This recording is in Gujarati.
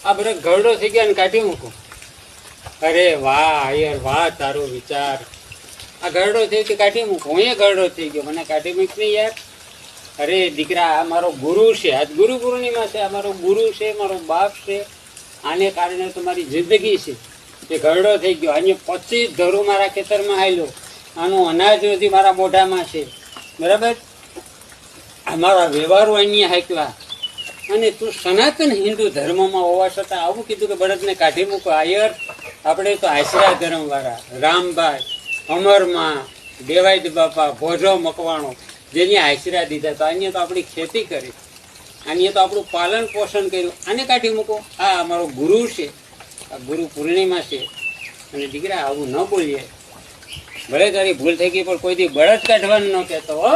આ બધો ઘરડો થઈ ગયા ને કાઢી મૂકો. અરે વાહ યાર વાહ, તારો વિચાર. આ ઘરડો થયો કે કાઢી મૂકો. હું એ ઘરડો થઈ ગયો, મને કાઢી મૂક નહીં યાર. અરે દીકરા, આ મારો ગુરુ છે. આજ ગુરુ પૂર્ણિમા છે. આ મારો ગુરુ છે, મારો બાપ છે. આને કારણે તો મારી જિંદગી છે. એ ઘરડો થઈ ગયો. અહીંયા 25 ધરું મારા ખેતરમાં આવેલો. આનું અનાજ નથી મારા મોઢામાં છે, બરાબર. અમારા વ્યવહારો અહીંયા હાંકવા, અને તું સનાતન હિન્દુ ધર્મમાં હોવા છતાં આવું કીધું કે બળદને કાઢી મૂકો. આયર આપણે તો આશરા ધર્મવાળા રામભાઈ, અમરમાં, દેવાયત બાપા, ભોજો મકવાણો જેની આશરા દીધા. તો અહીંયા તો આપણી ખેતી કરી, અહીંયા તો આપણું પાલન પોષણ કર્યું. આને કાઢી મૂકો. આ અમારો ગુરુ છે. આ ગુરુ પૂર્ણિમા છે. અને દીકરા આવું ન બોલીએ. ભલે તારી ભૂલ થઈ ગઈ, પણ કોઈ દી બળદ કાઢવાનું ન કહેતો હો.